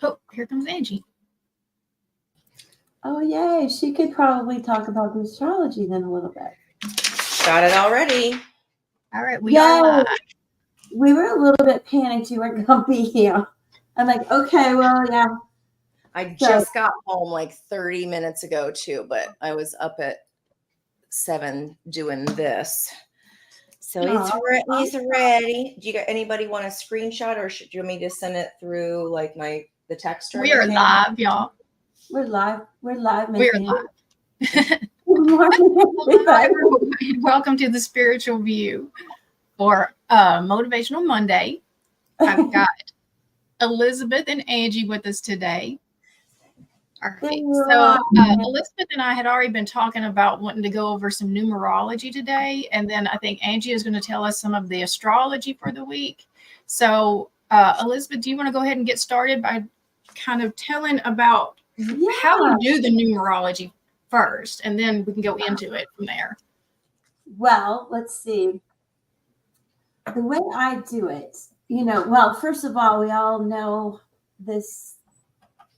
Oh, here comes Angie. Oh, yay. She could probably talk about the astrology then a little bit. Got it already. All right, we are live. We were a little bit panicked you weren't going to be here. I'm like, okay, well, yeah. I just got home like 30 minutes ago too, but I was up at 7 doing this. So it's ready. Do you got anybody want a screenshot, or do you want me to send it through like the text or We are live, y'all. We're live. We're live. We're live. Good morning, hello, everyone. Welcome to the Spiritual View for Motivational Monday. I've got Elizabeth and Angie with us today. All right. So Elizabeth and I had already been talking about wanting to go over some numerology today. And then I think Angie is going to tell us some of the astrology for the week. So Elizabeth, do you want to go ahead and get started by kind of telling about how you do the numerology first, and then we can go into it from there? Well, let's see. The way I do it, well, first of all, we all know this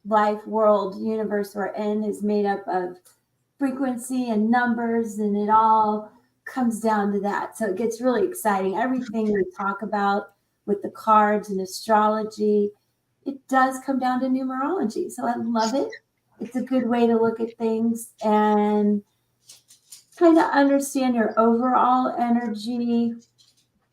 life, world, universe we're in is made up of frequency and numbers, and it all comes down to that. So it gets really exciting. Everything we talk about with the cards and astrology, it does come down to numerology. So I love it. It's a good way to look at things and kind of understand your overall energy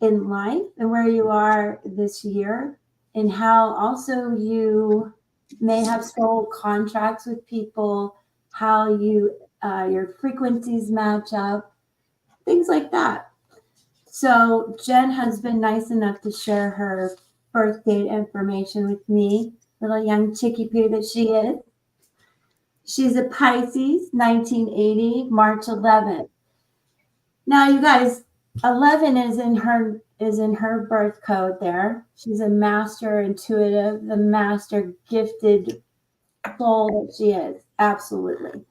in life and where you are this year, and how also you may have soul contracts with people, how your frequencies match up, things like that. So Jen has been nice enough to share her birth date information with me, little young chickie poo that she is. She's a Pisces, 1980, March 11th. Now, you guys, 11 is in her birth code there. She's a master intuitive, the master gifted soul that she is. Absolutely.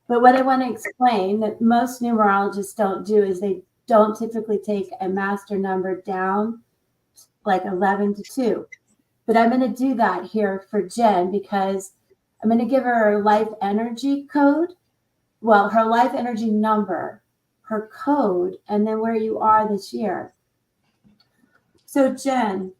But what I want to explain that most numerologists don't do is they don't typically take a master number down like 11 to 2. But I'm going to do that here for Jen because I'm going to give her life energy code. Well, her life energy number, her code, and then where you are this year. So Jen,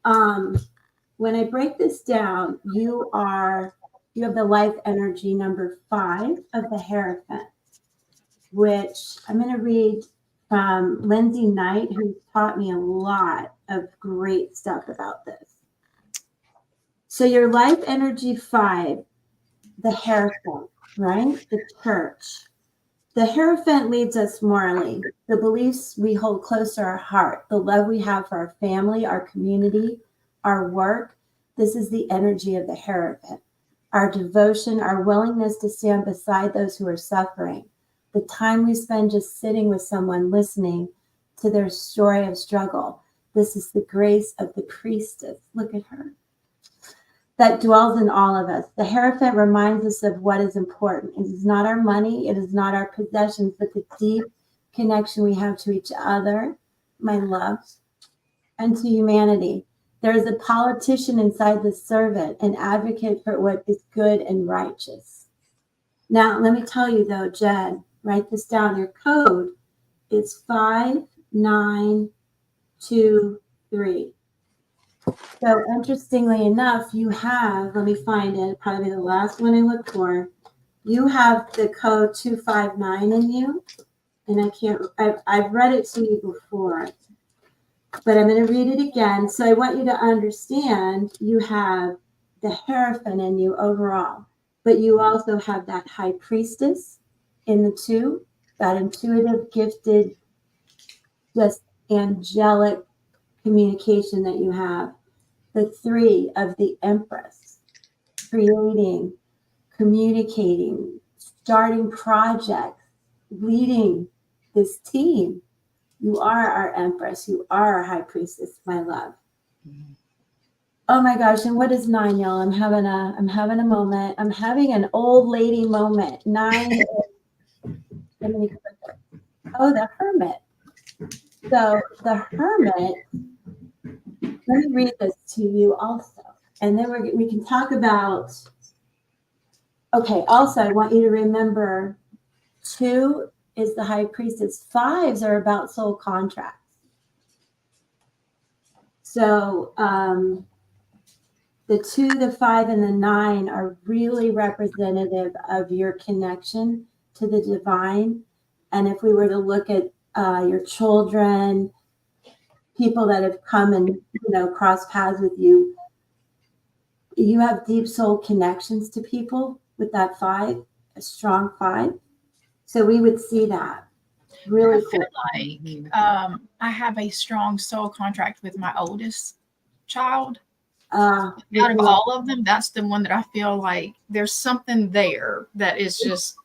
when I break this down, you have the life energy number 5 of the Hierophant, which I'm going to read from Lindsay Knight, who taught me a lot of great stuff about this. So your life energy 5, the Hierophant, right? The church. The Hierophant leads us morally, the beliefs we hold close to our heart, the love we have for our family, our community, our work. This is the energy of the Hierophant. Our devotion, our willingness to stand beside those who are suffering, the time we spend just sitting with someone listening to their story of struggle. This is the grace of the priestess. Look at her. That dwells in all of us. The Hierophant reminds us of what is important. It is not our money, it is not our possessions, but the deep connection we have to each other, my love, and to humanity. There is a politician inside the servant, an advocate for what is good and righteous. Now, let me tell you though, Jen, write this down. Your code is 5923. So interestingly enough, you have, let me find it, probably the last one I looked for. You have the code 259 in you. And I've read it to you before, but I'm going to read it again. So I want you to understand you have the Hierophant in you overall, but you also have that high priestess in the 2, that intuitive, gifted, just angelic communication that you have. The 3 of the Empress, creating, communicating, starting projects, leading this team. You are our Empress. You are our High Priestess, my love. Mm-hmm. Oh my gosh! And what is 9, y'all? I'm having a moment. I'm having an old lady moment. 9. The Hermit. So the Hermit. Let me read this to you also. And then we can talk about, okay, also I want you to remember 2 is the high priestess. 5s are about soul contracts. So the 2, the 5, and the 9 are really representative of your connection to the divine. And if we were to look at your children, people that have come and cross paths with you, you have deep soul connections to people with that 5, a strong 5. So we would see that. Really I cool. feel like I have a strong soul contract with my oldest child. Out of all of them, that's the one that I feel like there's something there that is just,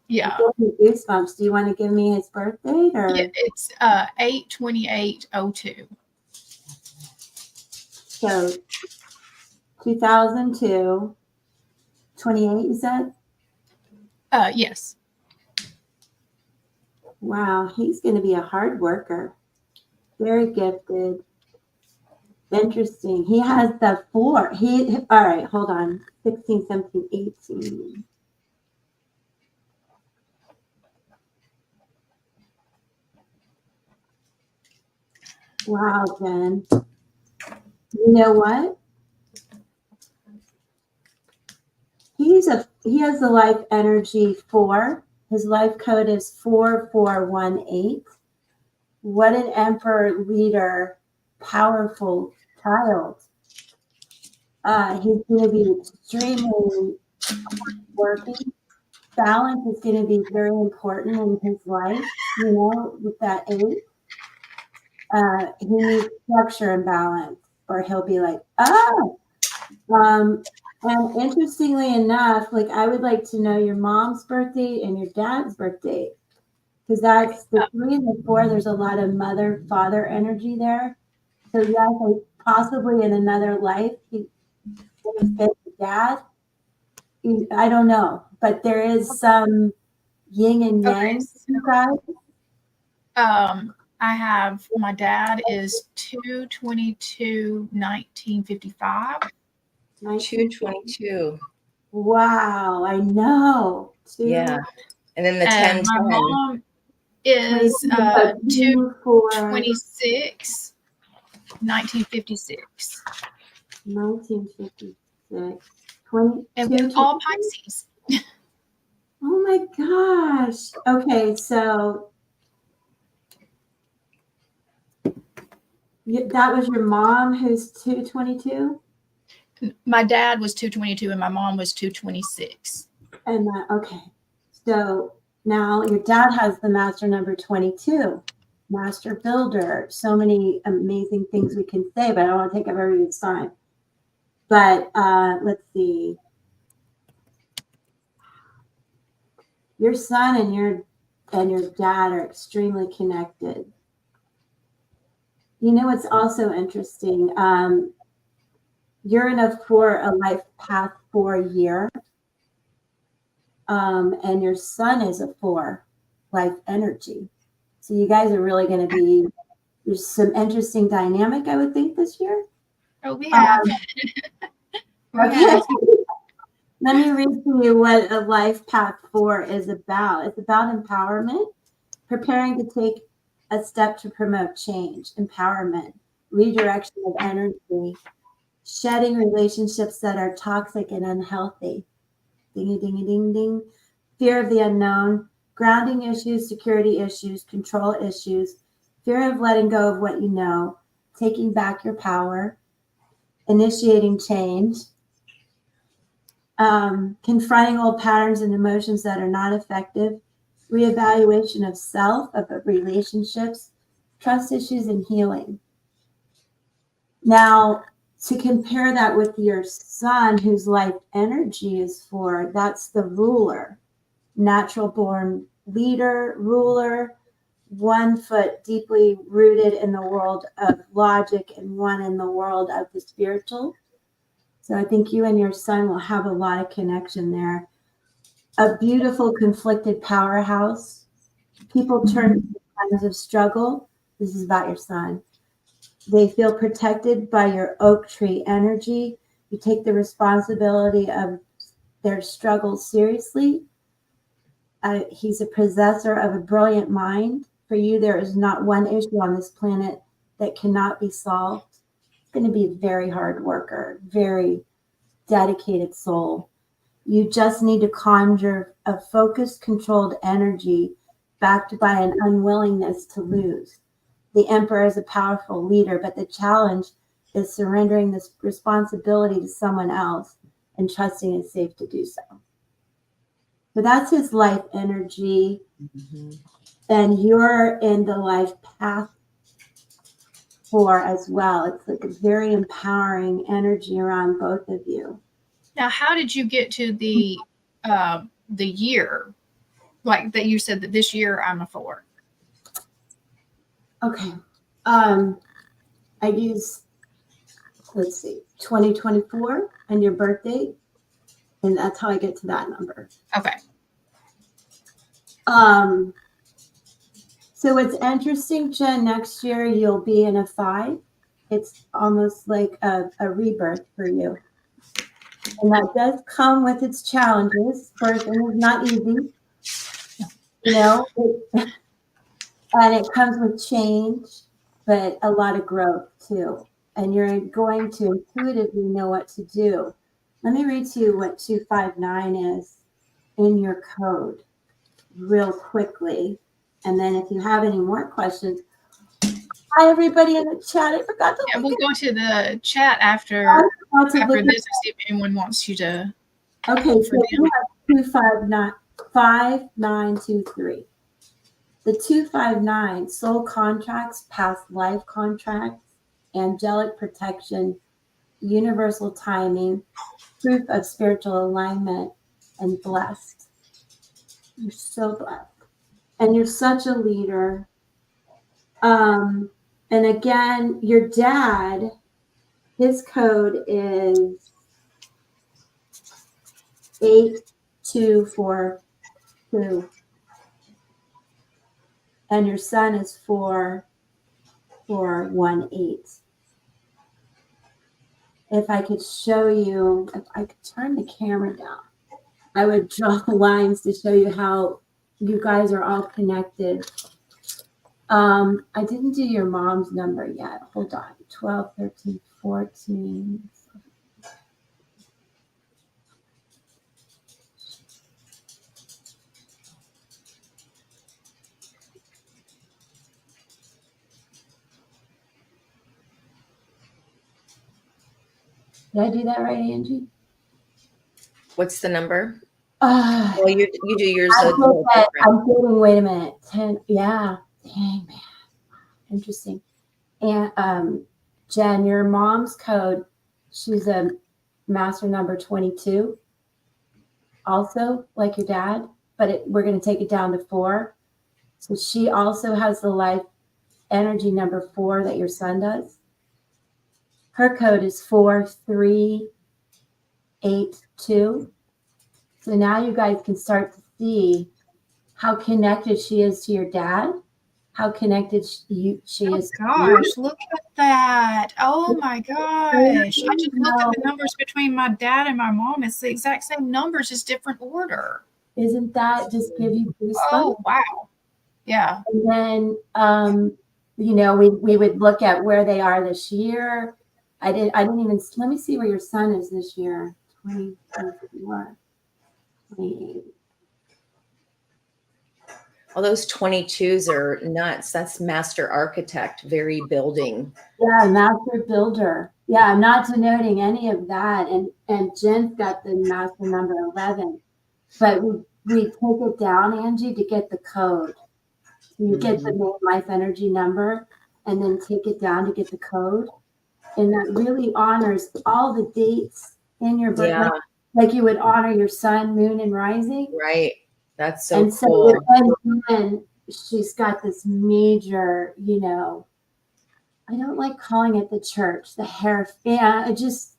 yeah. Goosebumps. Do you want to give me his birth date? Or? Yeah, it's 8/28/02. So 2002, 28, you said? Yes. Wow, he's going to be a hard worker. Very gifted. Interesting. He has the 4. All right, hold on. 16, 17, 18. Wow, Jen. You know what? He has the life energy 4. His life code is 4418. What an emperor, leader, powerful child. He's going to be extremely working. Balance is going to be very important in his life, with that 8. He needs structure and balance, or he'll be like, oh. And interestingly enough, like, I would like to know your mom's birthday and your dad's birthday, because that's the 3 and the 4. There's a lot of mother, father energy there. So yes, possibly in another life, he would have been the dad. I don't know, but there is some yin and yang. Okay, I have, my dad is 2/22/1955. 2/22. Wow, I know. Yeah. And then the 10/10. My mom is 2/26/1956. 1956. 22. And we're all Pisces. Oh my gosh. Okay, so that was your mom who's 2/22? My dad was 2/22 and my mom was 2/26. And okay. So now your dad has the master number 22, master builder. So many amazing things we can say, but I don't want to take up everybody's time. But let's see. Your son and your dad are extremely connected. You know what's also interesting? You're in a life path 4 year. And your son is a 4 life energy. So you guys are really going to be, there's some interesting dynamic, I would think, this year. Oh, we have. Okay. Let me read to you what a life path 4 is about. It's about empowerment, preparing to take a step to promote change, empowerment, redirection of energy, shedding relationships that are toxic and unhealthy. Ding, ding, ding, ding. Fear of the unknown, grounding issues, security issues, control issues, fear of letting go of what you know, taking back your power, initiating change, confronting old patterns and emotions that are not effective, reevaluation of self, of relationships, trust issues, and healing. Now, to compare that with your son, whose life energy is 4, that's the ruler, natural born leader, ruler, 1 foot deeply rooted in the world of logic and 1 in the world of the spiritual. So I think you and your son will have a lot of connection there. A beautiful conflicted powerhouse. People turn to times of struggle. This is about your son. They feel protected by your oak tree energy. You take the responsibility of their struggles seriously. He's a possessor of a brilliant mind. For you, there is not one issue on this planet that cannot be solved. He's going to be a very hard worker, very dedicated soul. You just need to conjure a focused, controlled energy backed by an unwillingness to lose. The Emperor is a powerful leader, but the challenge is surrendering this responsibility to someone else and trusting it's safe to do so. But that's his life energy. Mm-hmm. And you're in the life path 4 as well. It's like a very empowering energy around both of you. Now, how did you get to the year? Like that you said that this year I'm a 4. Okay. I use, let's see, 2024 and your birthday, and that's how I get to that number. Okay. So it's interesting, Jen, next year you'll be in a 5. It's almost like a rebirth for you. And that does come with its challenges. Birthing is not easy, you know, and it comes with change, but a lot of growth too. And you're going to intuitively know what to do. Let me read to you what 259 is in your code real quickly. And then if you have any more questions, hi everybody in the chat. I forgot to We'll go to the chat after this and see if anyone wants you to. Okay, so you have 5923. The 259, soul contracts, past life contracts, angelic protection, universal timing, proof of spiritual alignment, and blessed. You're so blessed. And you're such a leader. And again, your dad, his code is 8242. And your son is 4418. If I could show you, if I could turn the camera down, I would draw lines to show you how you guys are all connected. I didn't do your mom's number yet. Hold on. 12, 13, 14. Did I do that right, Angie? What's the number? Well, you do yours. I'm getting, wait a minute. 10. Yeah. Dang, man. Interesting. And Jen, your mom's code, she's a master number 22. Also, like your dad, but we're going to take it down to 4. So she also has the life energy number 4 that your son does. Her code is 4382. So now you guys can start to see how connected she is to your dad, how connected she is. Gosh, look at that. Oh my gosh. I just looked at the numbers between my dad and my mom. It's the exact same numbers, just different order. Isn't that just give you goosebumps? Oh, wow. Yeah. And then, you know, we would look at where they are this year. I didn't even, let me see where your son is this year. 24, 28. All those 22s are nuts. That's master architect, very building. Yeah, master builder. Yeah, I'm not denoting any of that. And Jen's got the master number 11. But we take it down, Angie, to get the code. So you get the main life energy number and then take it down to get the code. And that really honors all the dates in your birth. Yeah. Like you would honor your sun, moon, and rising. Right. That's so and cool. So then she's got this major, you know, I don't like calling it the church, the hair. Yeah, it's just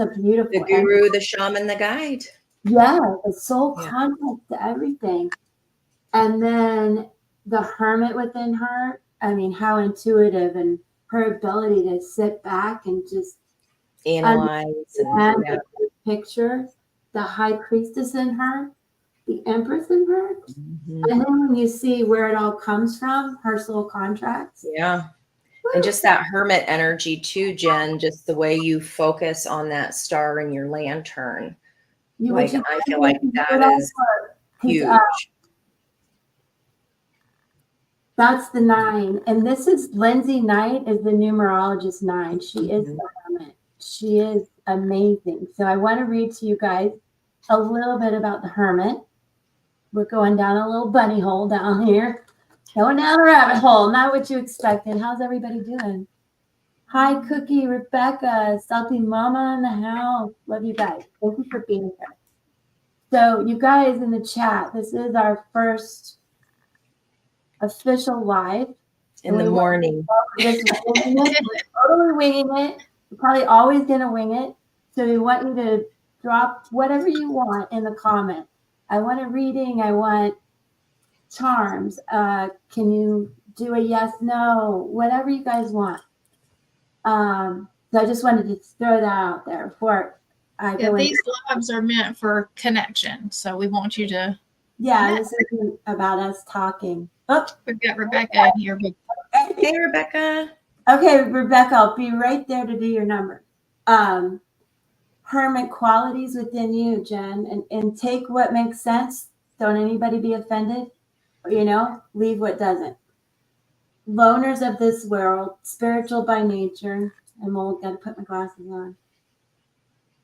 a beautiful. The guru, energy. The shaman, the guide. Yeah, the soul contact to everything. And then the hermit within her, I mean, how intuitive and her ability to sit back and just analyze and the picture, the high priestess in her, the empress in her. Mhm. And then when you see where it all comes from, her soul contracts. Yeah. And just that hermit energy too, Jen, just the way you focus on that star in your lantern. Like, I feel like that is huge. That's the 9. And this is Lindsay Knight is the numerologist 9. She is the hermit. She is amazing. So I want to read to you guys a little bit about the hermit. We're going down a little bunny hole down here. Going down a rabbit hole. Not what you expected. How's everybody doing? Hi, Cookie, Rebecca, Salty Mama in the house. Love you guys. Thank you for being here. So you guys in the chat, this is our first official live. In the morning. We're totally winging it. We're probably always going to wing it. So we want you to drop whatever you want in the comment. I want a reading. I want charms. Can you do a yes, no, whatever you guys want. So I just wanted to throw that out there before I go these lives are meant for connection. So we want you to. Yeah, this isn't about us talking. Oh, we've got Rebecca in here. Hey, Rebecca. Okay, Rebecca, I'll be right there to do your number. Hermit qualities within you, Jen, and take what makes sense. Don't anybody be offended. Leave what doesn't. Loners of this world, spiritual by nature. I'm old, gotta put my glasses on.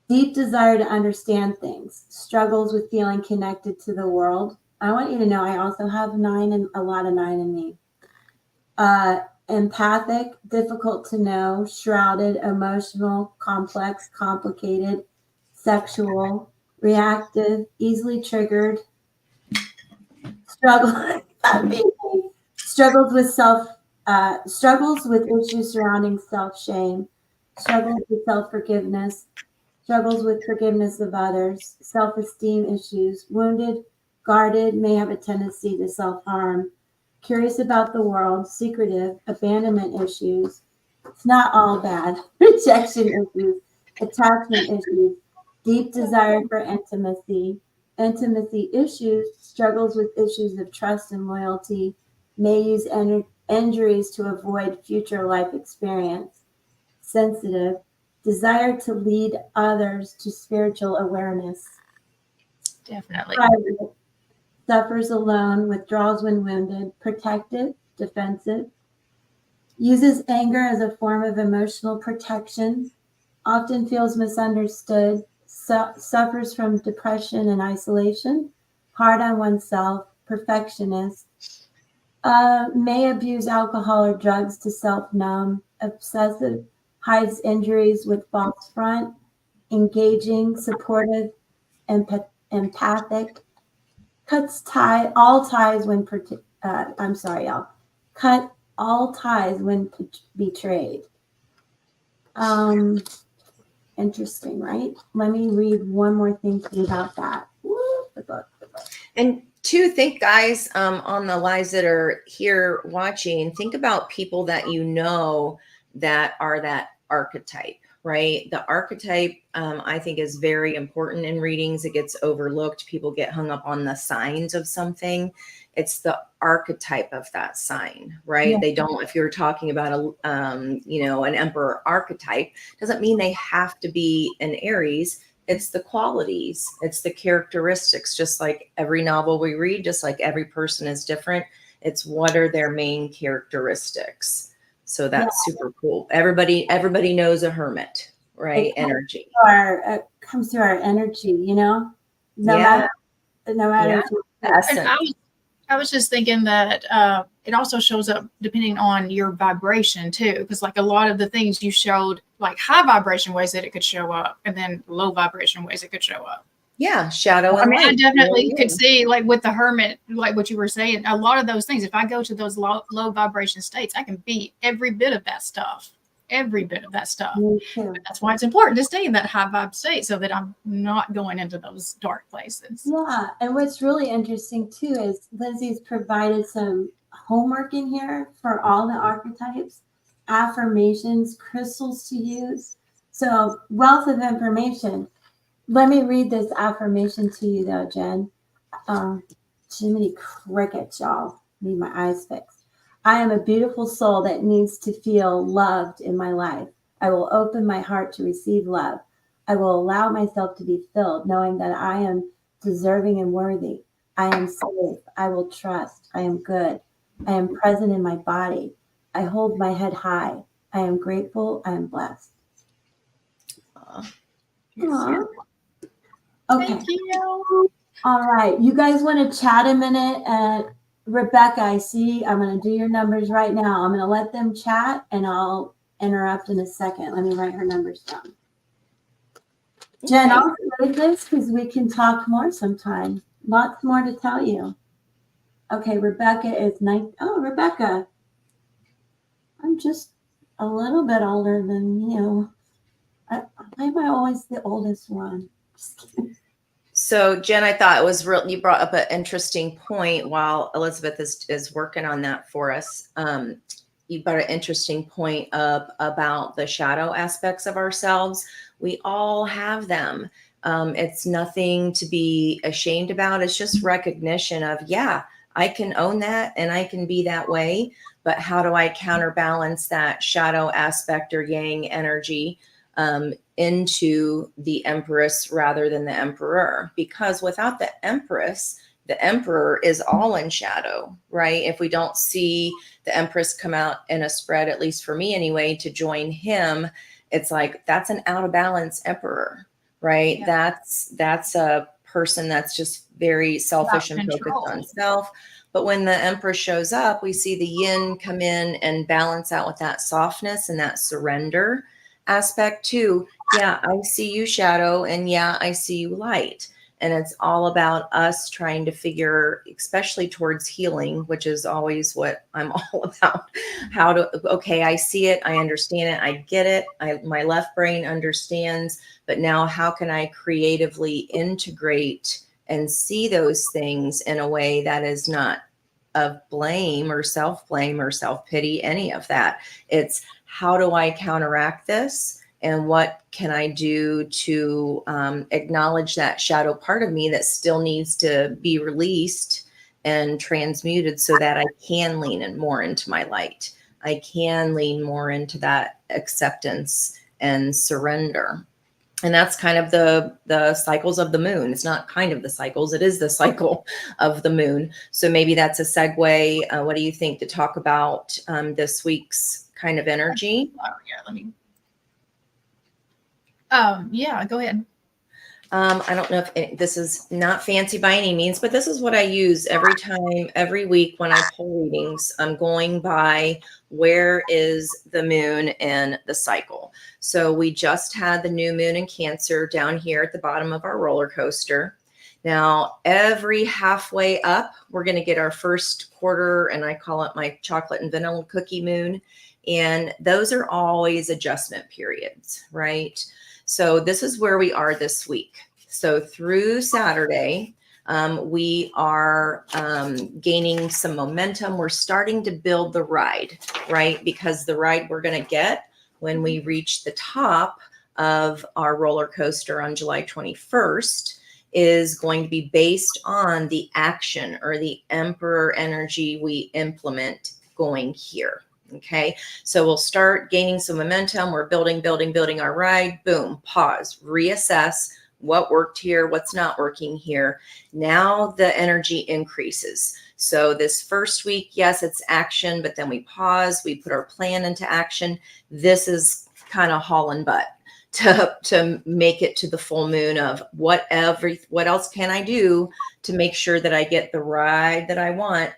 Deep desire to understand things, struggles with feeling connected to the world. I want you to know I also have 9 and a lot of 9 in me. Empathic, difficult to know, shrouded, emotional, complex, complicated, sexual, reactive, easily triggered, struggles with issues surrounding self-shame, struggles with self-forgiveness, struggles with forgiveness of others, self-esteem issues, wounded, guarded, may have a tendency to self-harm, curious about the world, secretive, abandonment issues. It's not all bad. Rejection issues, attachment issues, deep desire for intimacy issues, struggles with issues of trust and loyalty, may use injuries to avoid future life experience, sensitive, desire to lead others to spiritual awareness. Definitely. Private, suffers alone, withdraws when wounded, protective, defensive, uses anger as a form of emotional protection, often feels misunderstood, suffers from depression and isolation, hard on oneself, perfectionist, may abuse alcohol or drugs to self-numb, obsessive, hides injuries with false front, engaging, supportive, empathic, cuts all ties when cut all ties when betrayed. Interesting, right? Let me read one more thing to you about that. The book. And think, guys, on the lives that are here watching, think about people that you know that are that archetype, right? The archetype, I think, is very important in readings. It gets overlooked. People get hung up on the signs of something. It's the archetype of that sign, right? Yeah. They don't, if you're talking about an emperor archetype, doesn't mean they have to be an Aries. It's the qualities, it's the characteristics, just like every novel we read, just like every person is different. It's what are their main characteristics. So that's super cool. Everybody knows a hermit, right? Energy. Comes through our energy, no Yeah. matter. Yeah. I was just thinking that it also shows up depending on your vibration too, because like a lot of the things you showed, like high vibration ways that it could show up, and then low vibration ways it could show up. Yeah, shadow and light. I definitely could see, like with the hermit, like what you were saying, a lot of those things. If I go to those low vibration states, I can beat every bit of that stuff. Every bit of that stuff. That's why it's important to stay in that high vibe state so that I'm not going into those dark places. Yeah, and what's really interesting too is Lindsay's provided some homework in here for all the archetypes, affirmations, crystals to use. So, wealth of information. Let me read this affirmation to you, though, Jen. Jiminy Cricket, y'all. Need my eyes fixed. I am a beautiful soul that needs to feel loved in my life. I will open my heart to receive love. I will allow myself to be filled, knowing that I am deserving and worthy. I am safe. I will trust. I am good. I am present in my body. I hold my head high. I am grateful. I am blessed. Aww. Okay. Thank you. All right. You guys want to chat a minute? And Rebecca, I see. I'm going to do your numbers right now. I'm going to let them chat and I'll interrupt in a second. Let me write her numbers down. Jen, I'll save this because we can talk more sometime. Lots more to tell you. Okay, Rebecca is 9. Oh, Rebecca, I'm just a little bit older than you. Why am I always the oldest one? Just kidding. So Jen, I thought it was real. You brought up an interesting point while Elizabeth is working on that for us. You brought an interesting point up about the shadow aspects of ourselves. We all have them. It's nothing to be ashamed about. It's just recognition of, yeah, I can own that and I can be that way. But how do I counterbalance that shadow aspect or yang energy into the Empress rather than the Emperor? Because without the Empress, the Emperor is all in shadow, right? If we don't see the Empress come out in a spread, at least for me anyway, to join him, it's like, that's an out of balance Emperor, right? Yeah. That's a person that's just very selfish and focused on self. But when the Empress shows up, we see the yin come in and balance out with that softness and that surrender aspect too. Yeah, I see you, shadow, and yeah, I see you, light. And it's all about us trying to figure, especially towards healing, which is always what I'm all about. How to, okay, I see it, I understand it, I get it. My left brain understands, but now how can I creatively integrate and see those things in a way that is not of blame or self-pity, any of that. It's how do I counteract this? And what can I do to acknowledge that shadow part of me that still needs to be released and transmuted so that I can lean in more into my light. I can lean more into that acceptance and surrender. And that's kind of the cycles of the moon. It's not kind of the cycles. It is the cycle of the moon. So maybe that's a segue. What do you think to talk about this week's kind of energy? Oh, yeah, yeah, go ahead. I don't know if this is not fancy by any means, but this is what I use every time, every week when I pull readings. I'm going by where is the moon in the cycle. So we just had the new moon in Cancer down here at the bottom of our roller coaster. Now, every halfway up, we're going to get our first quarter, and I call it my chocolate and vanilla cookie moon. And those are always adjustment periods, right? So this is where we are this week. So through Saturday, we are gaining some momentum. We're starting to build the ride, right? Because the ride we're going to get when we reach the top of our roller coaster on July 21st is going to be based on the action or the Emperor energy we implement going here. Okay, so we'll start gaining some momentum. We're building our ride. Boom, pause, reassess what worked here, what's not working here. Now the energy increases. So this first week, yes, it's action, but then we pause, we put our plan into action. This is kind of hauling butt to make it to the full moon of what else can I do to make sure that I get the ride that I want.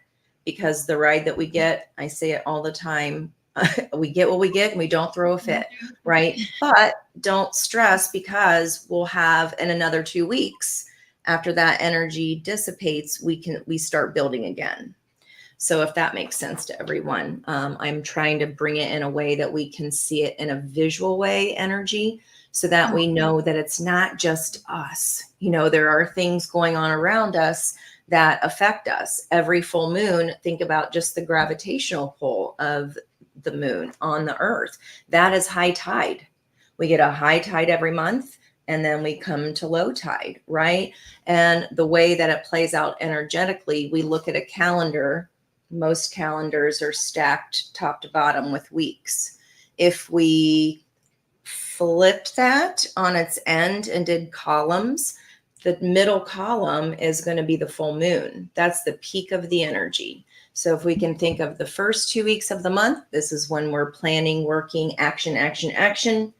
Because the ride that we get, I say it all the time, we get what we get and we don't throw a fit, right? But don't stress because we'll have in another 2 weeks after that energy dissipates, we start building again. So if that makes sense to everyone, I'm trying to bring it in a way that we can see it in a visual way energy so that we know that it's not just us. You know, there are things going on around us that affect us. Every full moon, think about just the gravitational pull of the moon on the earth. That is high tide. We get a high tide every month, and then we come to low tide, right? And the way that it plays out energetically, we look at a calendar. Most calendars are stacked top to bottom with weeks. If we flipped that on its end and did columns, the middle column is going to be the full moon. That's the peak of the energy. So if we can think of the first 2 weeks of the month, this is when we're planning, working, action, action, action.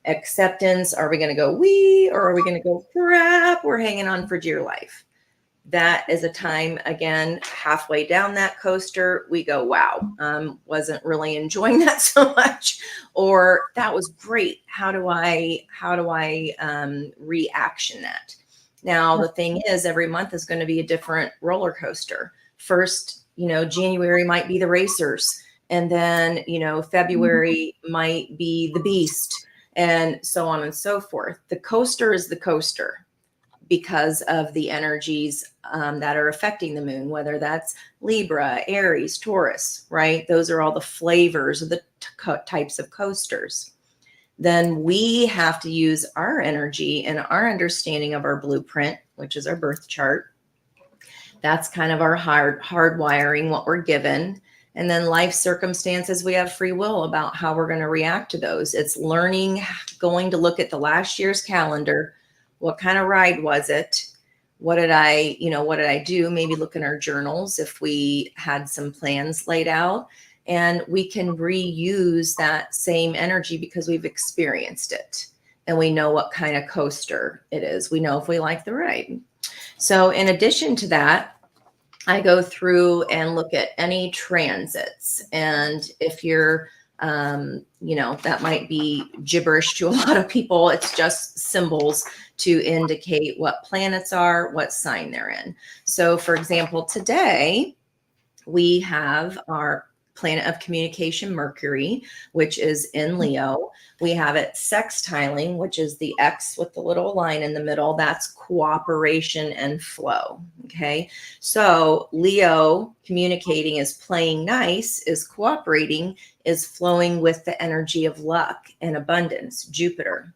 Acceptance, are we going to go wee, or are we going to go crap? We're hanging on for dear life. That is a time, again, halfway down that coaster, we go, wow, wasn't really enjoying that so much, or that was great. How do I reaction that? Now, the thing is, every month is going to be a different roller coaster. First, January might be the racers, and then, February might be the beast, and so on and so forth. The coaster is the coaster because of the energies that are affecting the moon, whether that's Libra, Aries, Taurus, right? Those are all the flavors of the types of coasters. Then we have to use our energy and our understanding of our blueprint, which is our birth chart. That's kind of our hard wiring, what we're given. And then life circumstances, we have free will about how we're going to react to those. It's learning, going to look at the last year's calendar. What kind of ride was it? What did I do? Maybe look in our journals if we had some plans laid out, and we can reuse that same energy because we've experienced it and we know what kind of coaster it is. We know if we like the ride. So in addition to that, I go through and look at any transits. And if you're, that might be gibberish to a lot of people. It's just symbols to indicate what planets are, what sign they're in. So for example, today we have our planet of communication, Mercury, which is in Leo. We have it sextiling, which is the X with the little line in the middle. That's cooperation and flow. Okay. So Leo, communicating, is playing nice, is cooperating, is flowing with the energy of luck and abundance, Jupiter.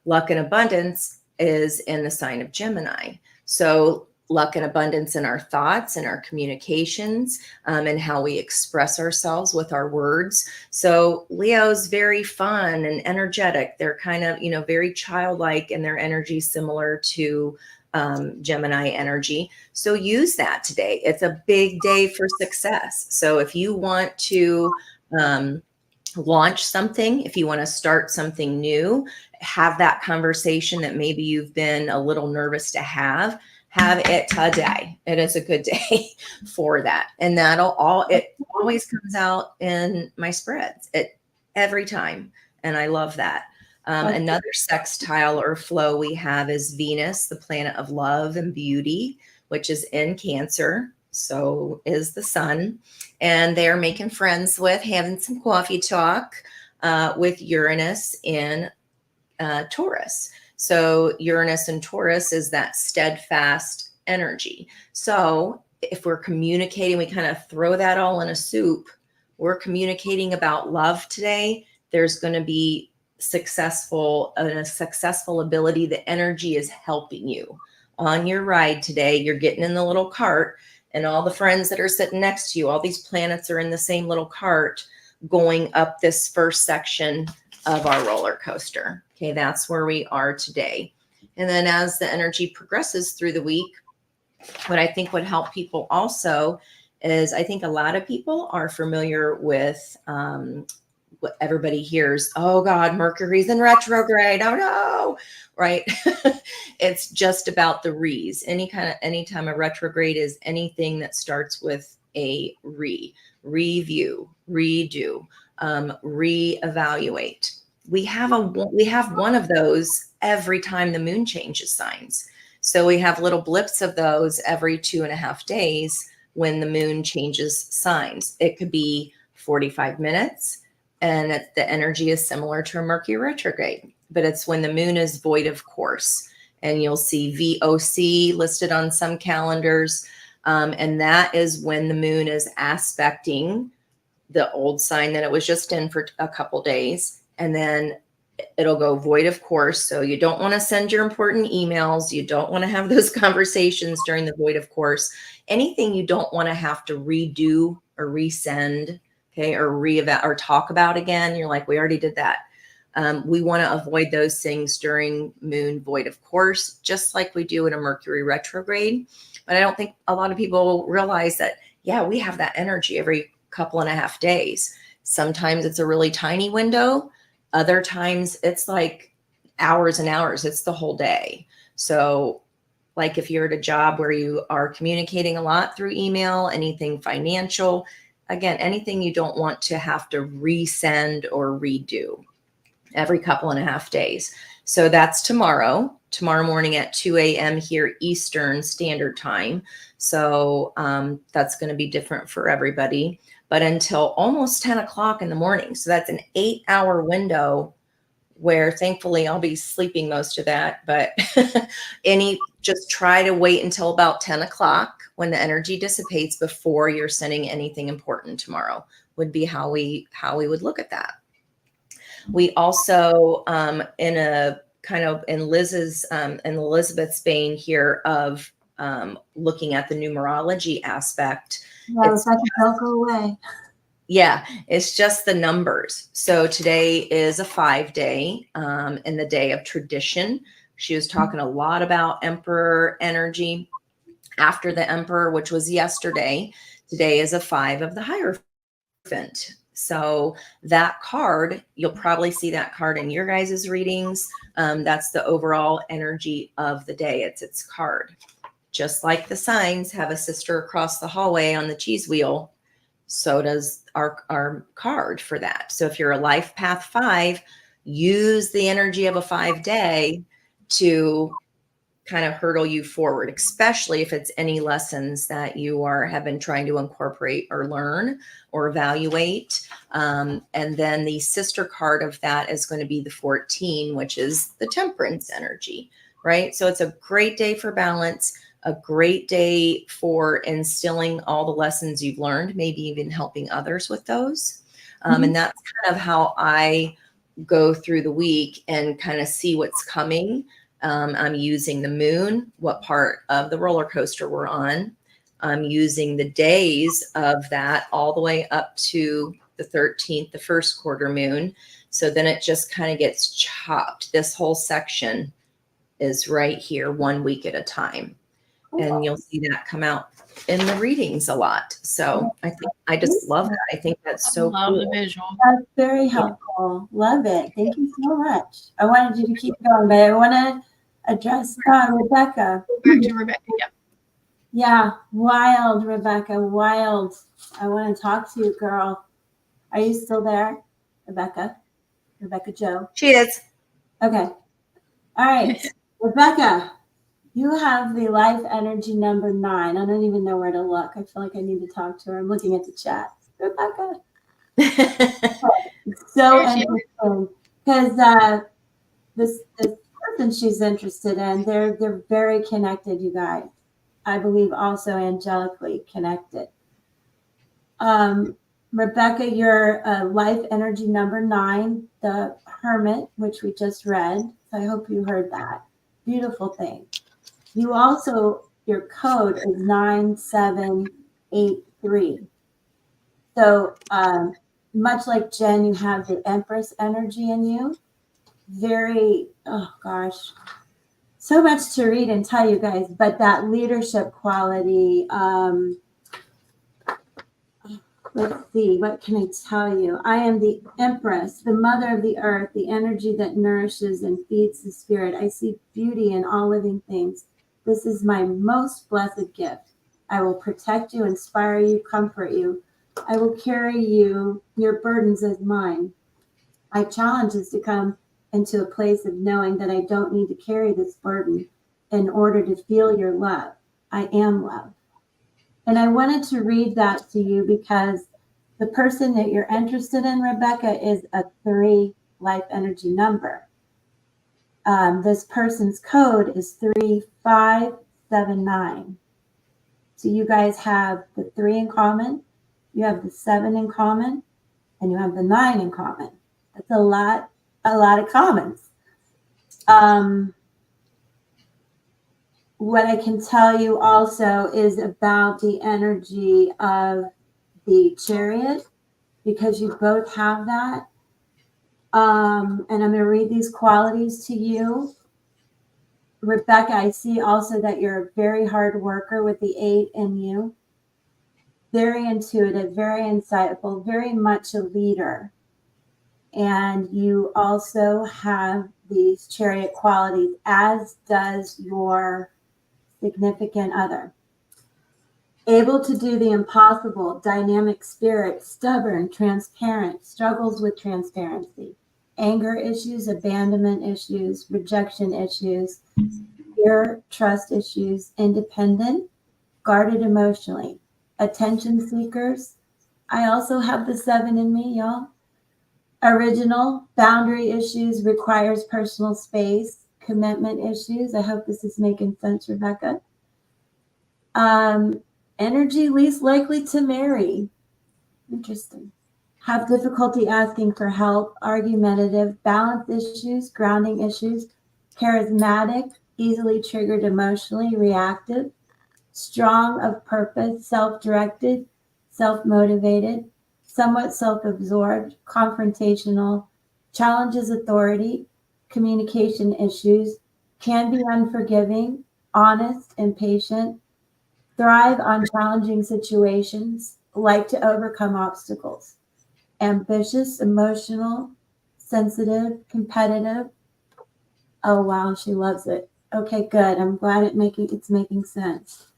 Luck and abundance is in the sign of Gemini. So luck and abundance in our thoughts and our communications, and how we express ourselves with our words. So Leo's very fun and energetic. They're kind of, very childlike, and their energy similar to Gemini energy. So use that today. It's a big day for success. So if you want to launch something, if you want to start something new, have that conversation that maybe you've been a little nervous to have it today. It is a good day for that. And it always comes out in my spreads every time. And I love that. Another sextile or flow we have is Venus, the planet of love and beauty, which is in Cancer. So is the sun. And they're making friends with, having some coffee talk with Uranus in Taurus. So Uranus and Taurus is that steadfast energy. So if we're communicating, we kind of throw that all in a soup. We're communicating about love today. There's going to be a successful ability. The energy is helping you on your ride today. You're getting in the little cart, and all the friends that are sitting next to you, all these planets are in the same little cart going up this first section of our roller coaster. Okay, that's where we are today. And then as the energy progresses through the week, what I think would help people also is, I think a lot of people are familiar with what everybody hears, oh God, Mercury's in retrograde, oh no, right? It's just about the re's. Anytime a retrograde is anything that starts with a review, redo, reevaluate. We have one of those every time the moon changes signs. So we have little blips of those every 2.5 days when the moon changes signs. It could be 45 minutes, and the energy is similar to a Mercury retrograde, but it's when the moon is void of course. And you'll see VOC listed on some calendars. And that is when the moon is aspecting the old sign that it was just in for a couple days. And then it'll go void of course. So you don't want to send your important emails. You don't want to have those conversations during the void of course. Anything you don't want to have to redo or resend, okay, or or talk about again. You're like, we already did that. We want to avoid those things during moon void of course, just like we do in a Mercury retrograde. But I don't think a lot of people realize that, yeah, we have that energy every couple and a half days. Sometimes it's a really tiny window. Other times it's like hours and hours. It's the whole day. So like if you're at a job where you are communicating a lot through email, anything financial, again, anything you don't want to have to resend or redo every couple and a half days. So that's tomorrow morning at 2 a.m. here Eastern Standard Time. So that's going to be different for everybody, but until almost 10 o'clock in the morning. So that's an 8-hour window where thankfully I'll be sleeping most of that, but just try to wait until about 10 o'clock when the energy dissipates before you're sending anything important tomorrow would be how we would look at that. We also, in a kind of in Liz's and Elizabeth's vein here of looking at the numerology aspect. Yeah, it's like don't go away. Yeah, it's just the numbers. So today is a 5-day in the day of tradition. She was talking a lot about Emperor energy after the Emperor, which was yesterday. Today is a 5 of the Hierophant. So that card, you'll probably see that card in your guys' readings. That's the overall energy of the day. It's its card. Just like the signs have a sister across the hallway on the cheese wheel, so does our card for that. So if you're a life path 5, use the energy of a 5-day to kind of hurdle you forward, especially if it's any lessons that you have been trying to incorporate or learn or evaluate. And then the sister card of that is going to be the 14, which is the temperance energy, right? So it's a great day for balance, a great day for instilling all the lessons you've learned, maybe even helping others with those. And that's kind of how I go through the week and kind of see what's coming. I'm using the moon, what part of the roller coaster we're on. I'm using the days of that all the way up to the 13th, the first quarter moon. So then it just kind of gets chopped. This whole section is right here, 1 week at a time. And you'll see that come out in the readings a lot. So I just love that. I think that's so Love cool. the visual. That's very helpful. Love it. Thank you so much. I wanted you to keep going, but I want to address Rebecca. Back to Rebecca. Yeah. Yeah, wild, Rebecca, wild. I want to talk to you, girl. Are you still there, Rebecca? Rebecca Joe? She is. Okay. All right. Rebecca, you have the life energy number 9. I don't even know where to look. I feel like I need to talk to her. I'm looking at the chat. Rebecca. So interesting. Because this person she's interested in, they're very connected, you guys. I believe also angelically connected. Rebecca, your life energy number 9, the Hermit, which we just read. So I hope you heard that. Beautiful thing. You also, your code is 9783. So much like Jen, you have the Empress energy in you. Very, oh gosh, so much to read and tell you guys, but that leadership quality, let's see, what can I tell you? I am the Empress, the mother of the earth, the energy that nourishes and feeds the spirit. I see beauty in all living things. This is my most blessed gift. I will protect you, inspire you, comfort you. I will carry your burdens as mine. I challenge us to come into a place of knowing that I don't need to carry this burden in order to feel your love. I am love. And I wanted to read that to you because the person that you're interested in, Rebecca, is a 3 life energy number. This person's code is 3579. So you guys have the 3 in common, you have the 7 in common, and you have the 9 in common. That's a lot a lot of comments. What I can tell you also is about the energy of the Chariot, because you both have that. And I'm going to read these qualities to you. Rebecca, I see also that you're a very hard worker with the 8 in you. Very intuitive, very insightful, very much a leader. And you also have these Chariot qualities, as does your significant other. Able to do the impossible, dynamic spirit, stubborn, transparent, struggles with transparency, anger issues, abandonment issues, rejection issues, fear, trust issues, independent, guarded emotionally, attention seekers. I also have the 7 in me, y'all. Original, boundary issues, requires personal space, commitment issues. I hope this is making sense, Rebecca. Energy least likely to marry. Interesting. Have difficulty asking for help, argumentative, balance issues, grounding issues, charismatic, easily triggered emotionally, reactive, strong of purpose, self-directed, self-motivated, somewhat self-absorbed, confrontational, challenges authority, communication issues, can be unforgiving, honest, impatient, thrive on challenging situations, like to overcome obstacles, ambitious, emotional, sensitive, competitive. Oh wow, she loves it. Okay, good. I'm glad it's making sense.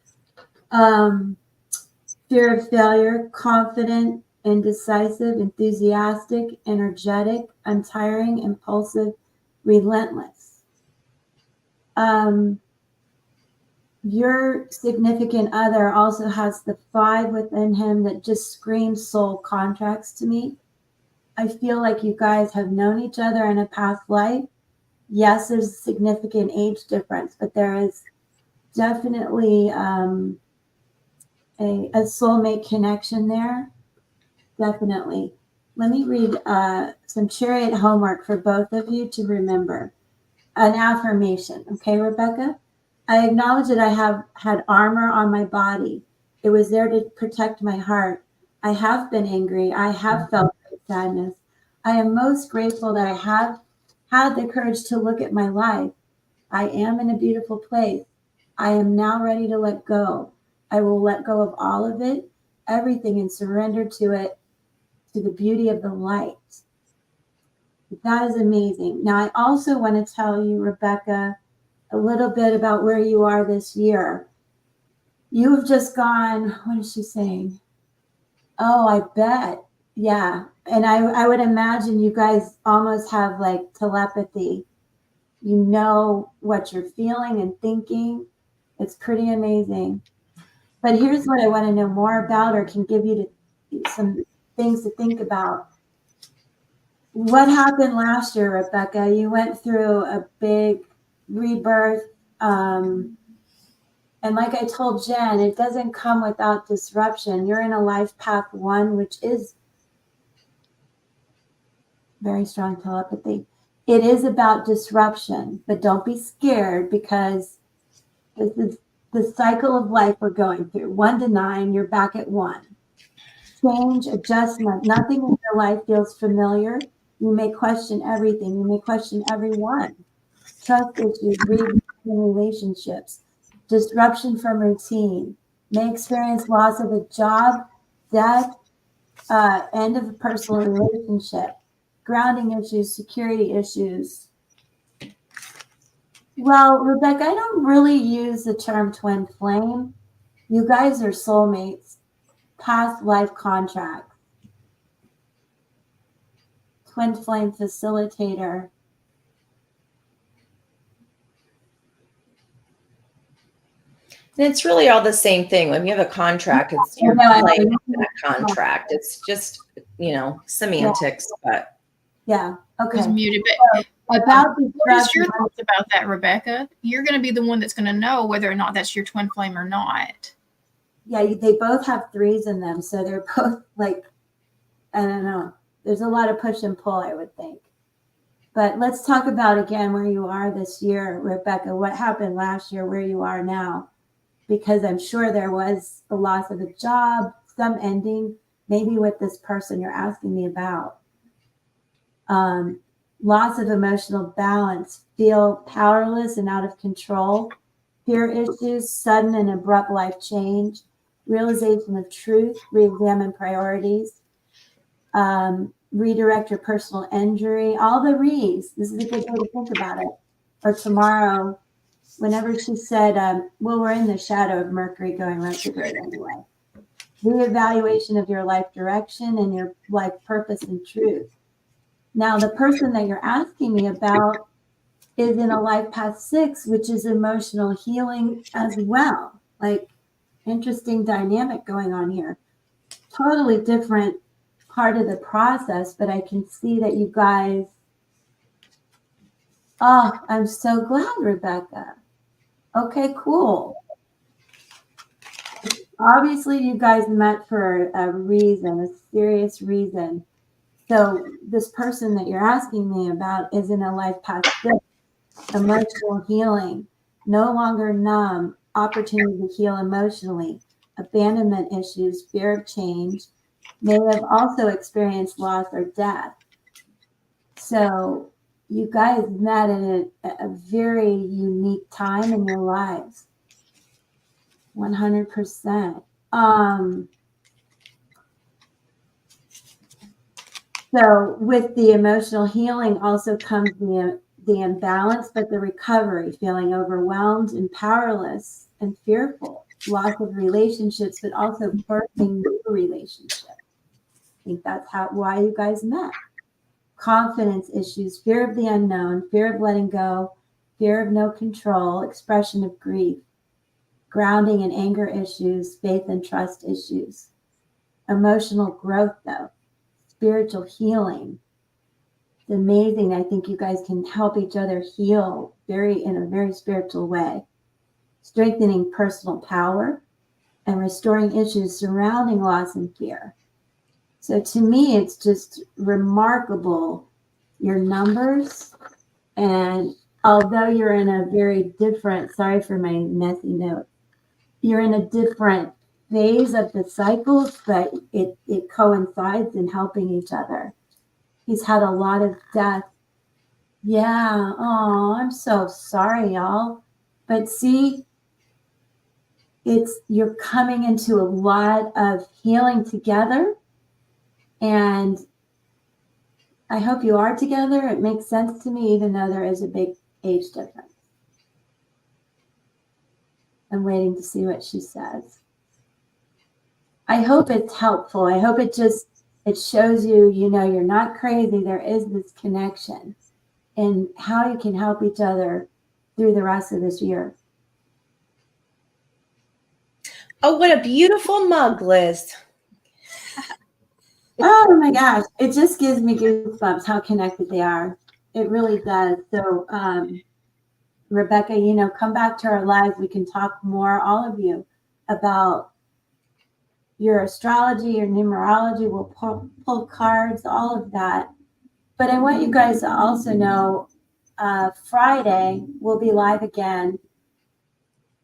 Fear of failure, confident, indecisive, enthusiastic, energetic, untiring, impulsive, relentless. Your significant other also has the 5 within him that just screams soul contracts to me. I feel like you guys have known each other in a past life. Yes, there's a significant age difference, but there is definitely a soulmate connection there. Definitely. Let me read some Chariot homework for both of you to remember. An affirmation. Okay, Rebecca? I acknowledge that I have had armor on my body. It was there to protect my heart. I have been angry. I have felt great sadness. I am most grateful that I have had the courage to look at my life. I am in a beautiful place. I am now ready to let go. I will let go of all of it, everything, and surrender to it, to the beauty of the light. That is amazing. Now, I also want to tell you, Rebecca, a little bit about where you are this year. You have just gone, what is she saying? Oh, I bet. Yeah. And I would imagine you guys almost have like telepathy. You know what you're feeling and thinking. It's pretty amazing. But here's what I want to know more about, or can give you some things to think about. What happened last year, Rebecca? You went through a big rebirth. And like I told Jen, it doesn't come without disruption. You're in a life path 1, which is very strong telepathy. It is about disruption, but don't be scared, because this is the cycle of life we're going through. 1 to 9, you're back at 1. Change, adjustment. Nothing in your life feels familiar. You may question everything. You may question everyone. Trust issues, rebuilding relationships, disruption from routine. May experience loss of a job, death, end of a personal relationship, grounding issues, security issues. Well, Rebecca, I don't really use the term twin flame. You guys are soulmates, past life contracts. Twin flame facilitator. And it's really all the same thing. When you have a contract, it's your life in a contract. It's just, semantics, but It yeah. Okay. was muted, but About what is your thoughts about that, Rebecca? You're going to be the one that's going to know whether or not that's your twin flame or not. Yeah, they both have 3s in them, so they're both like, I don't know. There's a lot of push and pull, I would think. But let's talk about again where you are this year, Rebecca. What happened last year, where you are now? Because I'm sure there was a loss of a job, some ending, maybe with this person you're asking me about. Loss of emotional balance, feel powerless and out of control, fear issues, sudden and abrupt life change, realization of truth, re-examine priorities, redirect your personal injury, all the re's. This is a good way to think about it. Or tomorrow, whenever she said, well, we're in the shadow of Mercury going retrograde anyway. Reevaluation of your life direction and your life purpose and truth. Now, the person that you're asking me about is in a life path 6, which is emotional healing as well. Like, interesting dynamic going on here. Totally different part of the process, but I can see that you guys, oh, I'm so glad, Rebecca. Okay, cool. Obviously, you guys met for a reason, a serious reason. So this person that you're asking me about is in a life path 6, emotional healing, no longer numb, opportunity to heal emotionally, abandonment issues, fear of change, may have also experienced loss or death. So you guys met in a very unique time in your lives. 100%. So with the emotional healing also comes the imbalance, but the recovery, feeling overwhelmed and powerless and fearful, loss of relationships, but also birthing new relationships. I think that's why you guys met. Confidence issues, fear of the unknown, fear of letting go, fear of no control, expression of grief, grounding and anger issues, faith and trust issues. Emotional growth, though, spiritual healing. It's amazing. I think you guys can help each other heal in a very spiritual way. Strengthening personal power and restoring issues surrounding loss and fear. So to me, it's just remarkable, your numbers. And although you're in a very different, sorry for my messy note, you're in a different phase of the cycles, but it coincides in helping each other. He's had a lot of death. Yeah. Oh, I'm so sorry, y'all. But see, you're coming into a lot of healing together. And I hope you are together. It makes sense to me, even though there is a big age difference. I'm waiting to see what she says. I hope it's helpful. I hope it shows you, you're not crazy. There is this connection and how you can help each other through the rest of this year. Oh, what a beautiful mug, Liz. Oh my gosh. It just gives me goosebumps how connected they are. It really does. So, Rebecca, come back to our live. We can talk more, all of you, about your astrology, your numerology. We'll pull cards, all of that. But I want you guys to also know Friday we'll be live again.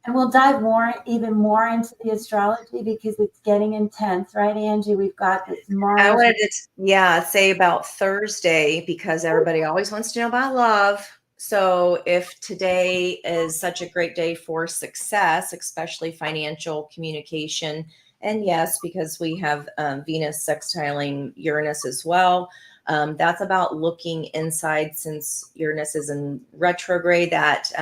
And we'll dive even more into the astrology because it's getting intense, right, Angie? We've got this Mars. I wanted to, say about Thursday because everybody always wants to know about love. So if today is such a great day for success, especially financial communication, and yes, because we have Venus sextiling Uranus as well. That's about looking inside since Uranus is in retrograde. That's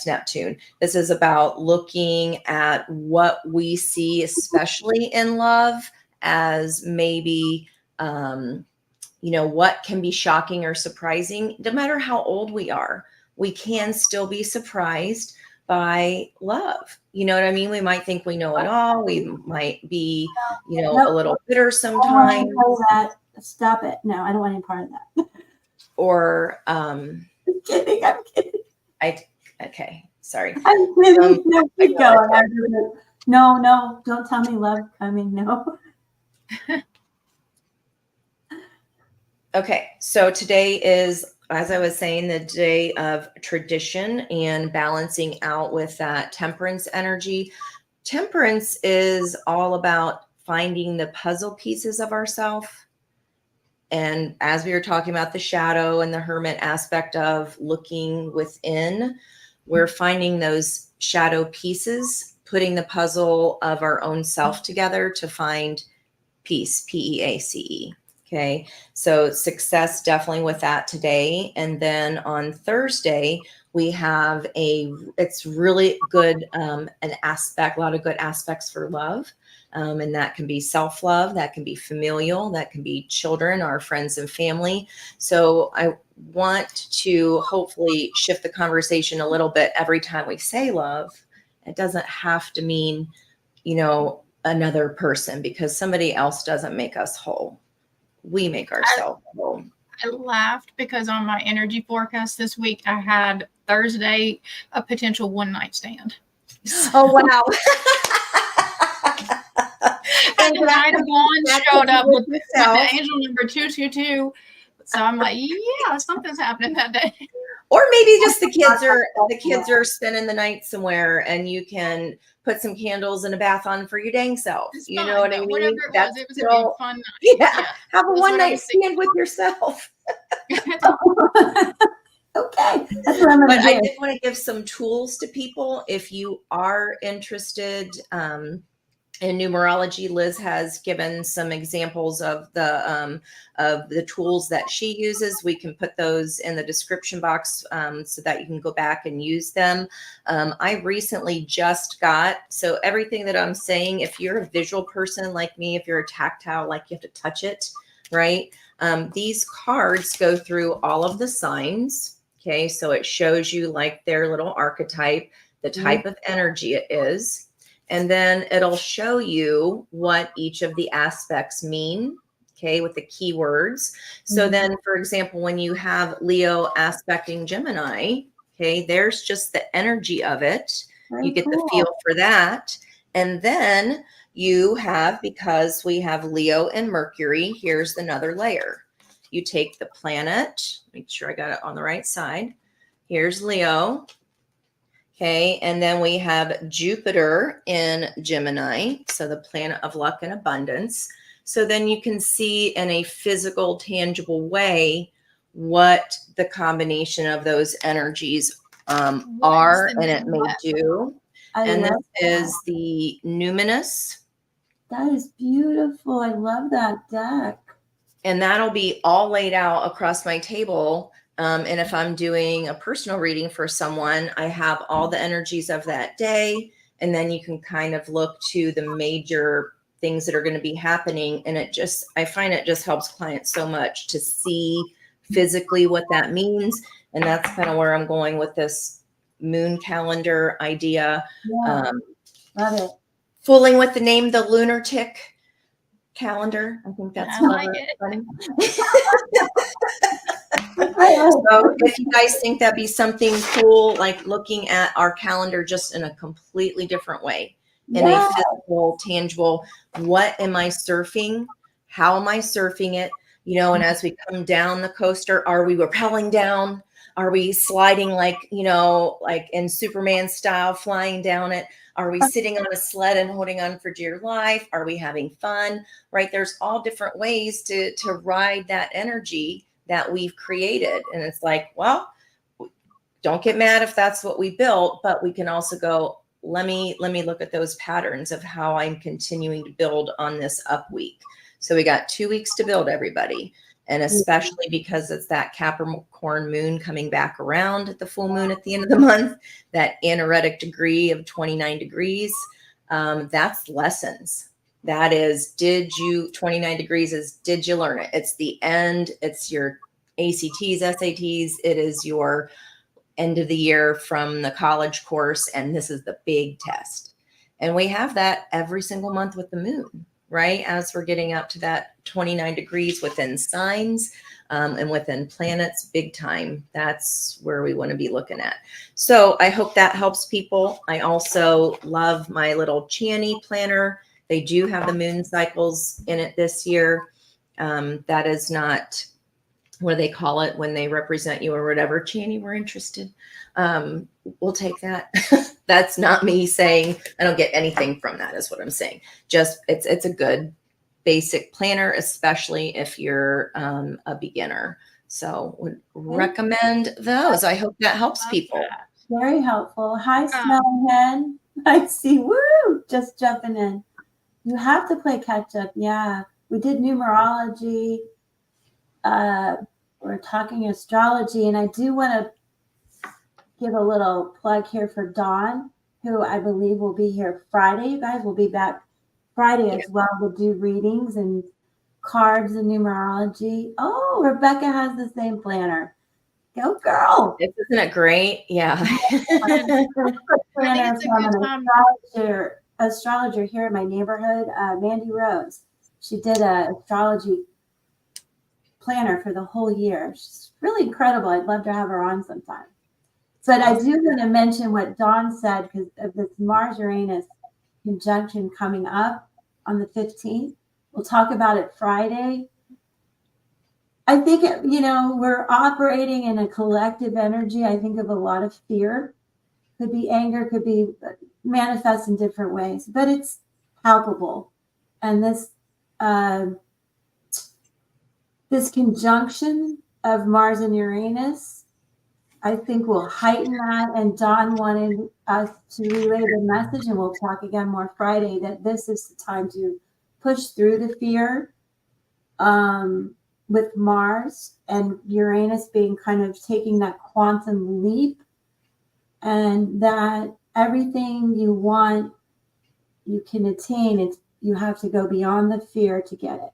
Neptune. This is about looking at what we see, especially in love, as maybe, what can be shocking or surprising. No matter how old we are, we can still be surprised by love. You know what I mean? We might think we know it all. We might be, a little bitter sometimes. Stop it. No, I don't want any part of that. Or, I'm kidding. Okay, sorry. I'm kidding. No, keep going. No, don't tell me love coming. No. Okay, so today is, as I was saying, the day of tradition and balancing out with that temperance energy. Temperance is all about finding the puzzle pieces of ourselves. And as we were talking about the shadow and the hermit aspect of looking within, we're finding those shadow pieces, putting the puzzle of our own self together to find peace, Peace. Okay. So success definitely with that today. And then on Thursday, we have it's really good, an aspect, a lot of good aspects for love. And that can be self-love, that can be familial, that can be children, our friends and family. So I want to hopefully shift the conversation a little bit every time we say love. It doesn't have to mean, another person, because somebody else doesn't make us whole. We make ourselves whole. I laughed because on my energy forecast this week, I had Thursday a potential one night stand. Oh, wow. And the Knight of Wands showed up with the angel number 222. So I'm like, yeah, something's happening that day. Or maybe just the kids are spending the night somewhere and you can put some candles and a bath on for your dang self. It's You fun, know what I mean? Whatever it was, it was going to be a fun night. Yeah. Have a one night stand with yourself. Okay. That's what I'm But gonna I do. did want to give some tools to people if you are interested in numerology. Liz has given some examples of the tools that she uses. We can put those in the description box so that you can go back and use them. I recently just got, so everything that I'm saying, if you're a visual person like me, if you're a tactile, like you have to touch it, right? These cards go through all of the signs. Okay, so it shows you like their little archetype, the type of energy it is. And then it'll show you what each of the aspects mean, okay, with the keywords. So then, for example, when you have Leo aspecting Gemini, okay, there's just the energy of it. You get the feel for that. And then you have, because we have Leo and Mercury, here's another layer. You take the planet, make sure I got it on the right side. Here's Leo. Okay, and then we have Jupiter in Gemini, so the planet of luck and abundance. So then you can see in a physical, tangible way what the combination of those energies are, and it may do. And this is the numinous. That is beautiful. I love that deck. And that'll be all laid out across my table. And if I'm doing a personal reading for someone, I have all the energies of that day. And then you can kind of look to the major things that are going to be happening. And I find it just helps clients so much to see physically what that means. And that's kind of where I'm going with this moon calendar idea. Yeah, love it. Fooling with the name, the lunatic calendar. I think that's funny. So if you guys think that'd be something cool, like looking at our calendar just in a completely different way, in a physical, tangible, what am I surfing? How am I surfing it? And as we come down the coaster, are we rappelling down? Are we sliding like in Superman style, flying down it? Are we sitting on a sled and holding on for dear life? Are we having fun? Right? There's all different ways to ride that energy that we've created. And it's like, well, don't get mad if that's what we built, but we can also go, let me look at those patterns of how I'm continuing to build on this up week. So we got 2 weeks to build, everybody. And especially because it's that Capricorn moon coming back around at the full moon at the end of the month, that anaretic degree of 29 degrees, that's lessons. That is, 29 degrees is, did you learn it? It's the end. It's your ACTs, SATs. It is your end of the year from the college course. And this is the big test. And we have that every single month with the moon, right? As we're getting up to that 29 degrees within signs and within planets, big time. That's where we want to be looking at. So I hope that helps people. I also love my little Chani planner. They do have the moon cycles in it this year. That is not what do they call it when they represent you or whatever. Chani, we're interested. We'll take that. That's not me saying I don't get anything from that, is what I'm saying. Just it's a good basic planner, especially if you're a beginner. So would recommend those. I hope that helps people. Very helpful. Hi, Smellhead. I see. Woo! Just jumping in. You have to play catch up. Yeah. We did numerology. We're talking astrology. And I do want to give a little plug here for Dawn, who I believe will be here Friday. You guys will be back Friday as well. We'll do readings and cards and numerology. Oh, Rebecca has the same planner. Go girl. Isn't it great? Yeah. Planner from an astrologer here in my neighborhood, Mandy Rose. She did an astrology planner for the whole year. She's really incredible. I'd love to have her on sometime. But I do want to mention what Dawn said because of this Mars-Uranus conjunction coming up on the 15th. We'll talk about it Friday. I think, we're operating in a collective energy. I think of a lot of fear. Could be anger, could be manifest in different ways, but it's palpable. And this conjunction of Mars and Uranus, I think will heighten that. And Dawn wanted us to relay the message, and we'll talk again more Friday, that this is the time to push through the fear. With Mars and Uranus being kind of taking that quantum leap, and that everything you want, you can attain. You have to go beyond the fear to get it.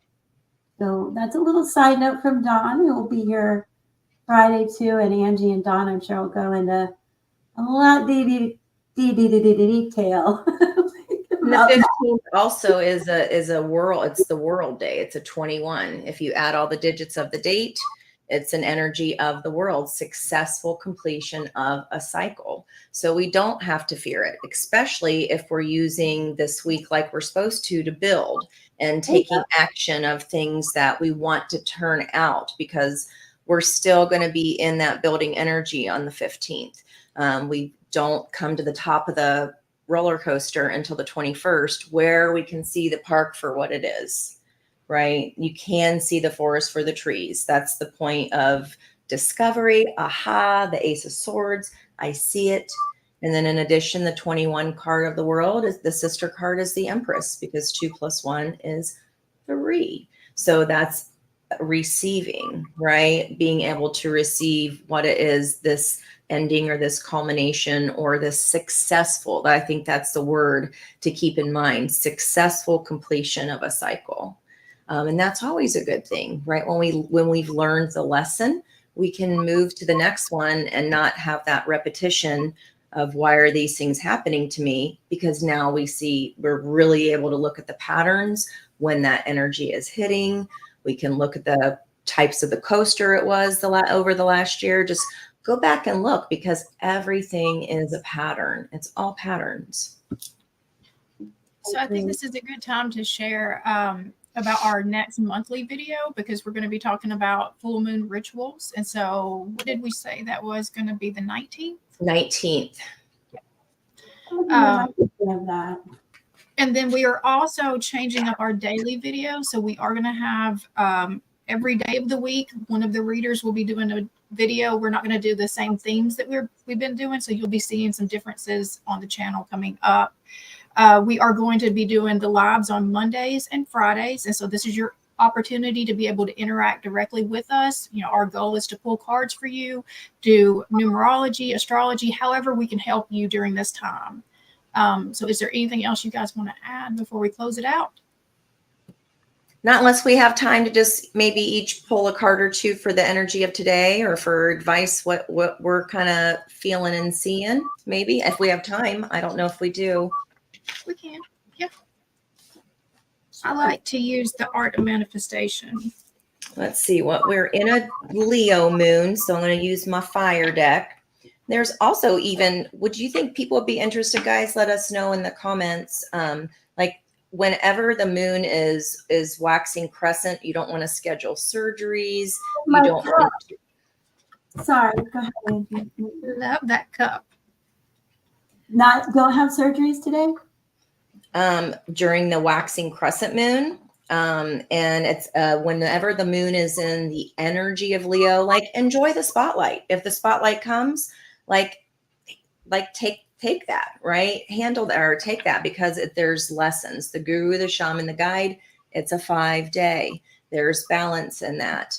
So that's a little side note from Dawn, who will be here Friday too. And Angie and Dawn, I'm sure, will go into a lot detail. The 15th also is a world. It's the world day. It's a 21. If you add all the digits of the date, it's an energy of the world, successful completion of a cycle. So we don't have to fear it, especially if we're using this week like we're supposed to build and taking action of things that we want to turn out, because we're still going to be in that building energy on the 15th. We don't come to the top of the roller coaster until the 21st, where we can see the park for what it is, right? You can see the forest for the trees. That's the point of discovery. Aha, the Ace of Swords. I see it. And then in addition, the 21 card of the world is the sister card is the Empress, because 2 + 1 is 3. So that's receiving, right? Being able to receive what it is, this ending or this culmination or this successful. I think that's the word to keep in mind, successful completion of a cycle. And that's always a good thing, right? When we've learned the lesson, we can move to the next one and not have that repetition of why are these things happening to me? Because now we're really able to look at the patterns when that energy is hitting. We can look at the types of the coaster it was over the last year. Just go back and look, because everything is a pattern. It's all patterns. So I think this is a good time to share about our next monthly video, because we're going to be talking about full moon rituals. And so what did we say that was going to be the 19th? 19th. And then we are also changing up our daily video. So we are going to have every day of the week, one of the readers will be doing a video. We're not going to do the same themes that we've been doing. So you'll be seeing some differences on the channel coming up. We are going to be doing the lives on Mondays and Fridays. And so this is your opportunity to be able to interact directly with us. Our goal is to pull cards for you, do numerology, astrology, however we can help you during this time. So is there anything else you guys want to add before we close it out? Not unless we have time to just maybe each pull a card or two for the energy of today, or for advice, what we're kind of feeling and seeing. Maybe if we have time. I don't know if we do. We can. Yeah. I like to use the art of manifestation. Let's see what we're in a Leo moon. So I'm going to use my fire deck. There's also would you think people would be interested, guys? Let us know in the comments. Like whenever the moon is waxing crescent, you don't want to schedule surgeries. My You don't cup. want to. Sorry, go ahead, Angie. Love that cup. Don't have surgeries today? During the waxing crescent moon. And it's whenever the moon is in the energy of Leo, like enjoy the spotlight. If the spotlight comes, like take that, right? Handle that or take that, because there's lessons. The guru, the shaman, the guide, it's a 5-day. There's balance in that.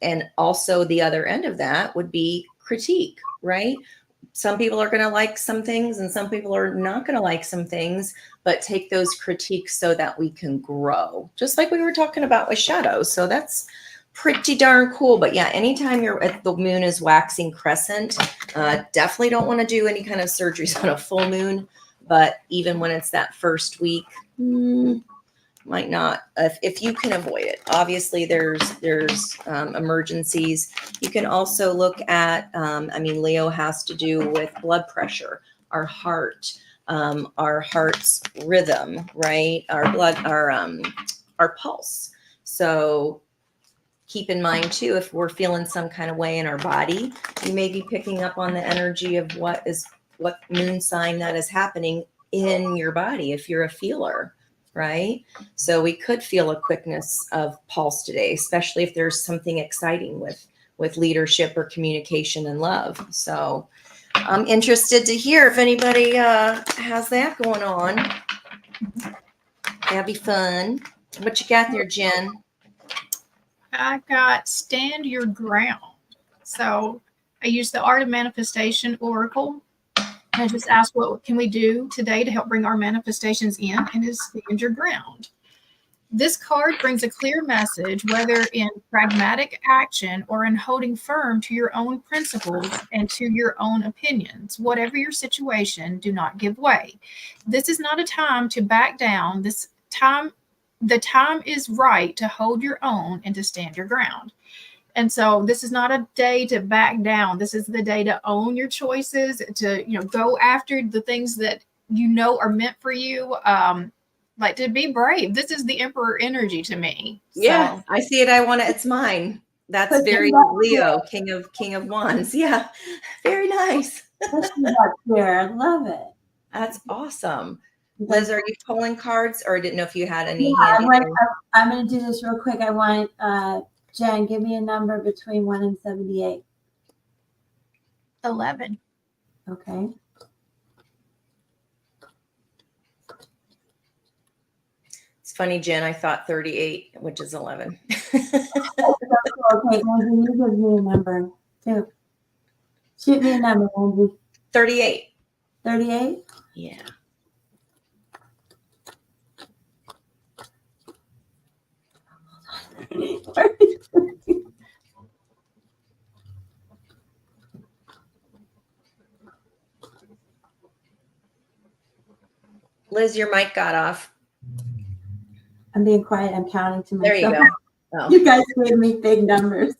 And also the other end of that would be critique, right? Some people are going to like some things and some people are not going to like some things, but take those critiques so that we can grow, just like we were talking about with shadows. So that's pretty darn cool. But yeah, anytime the moon is waxing crescent, definitely don't want to do any kind of surgeries on a full moon. But even when it's that first week, might not, if you can avoid it. Obviously there's emergencies. You can also look at, Leo has to do with blood pressure, our heart's rhythm, right? Our pulse. So keep in mind too, if we're feeling some kind of way in our body, you may be picking up on the energy of what moon sign that is happening in your body if you're a feeler. Right? So we could feel a quickness of pulse today, especially if there's something exciting with leadership or communication and love. So I'm interested to hear if anybody has that going on. That'd be fun. What you got there, Jen? I got stand your ground. So I use the Art of Manifestation Oracle. And I just ask, what can we do today to help bring our manifestations in? And is stand your ground. This card brings a clear message, whether in pragmatic action or in holding firm to your own principles and to your own opinions. Whatever your situation, do not give way. This is not a time to back down. The time is right to hold your own and to stand your ground. And so this is not a day to back down. This is the day to own your choices, to go after the things that are meant for you. Like to be brave. This is the Emperor energy to me. Yeah, So. I see it. I want it. It's mine. That's very Leo, King of Wands. Yeah, very nice. I love it. That's awesome. Liz, are you pulling cards, or I didn't know if you had any? Yeah, I'm going to do this real quick. I want Jen, give me a number between 1 and 78. 11. Okay. It's funny, Jen. I thought 38, which is 11. Okay, Angie, you give me a number too. Shoot me a number, Angie. 38. 38? Yeah. Liz, your mic got off. I'm being quiet. I'm counting to myself. There you go. Oh. You guys gave me big numbers.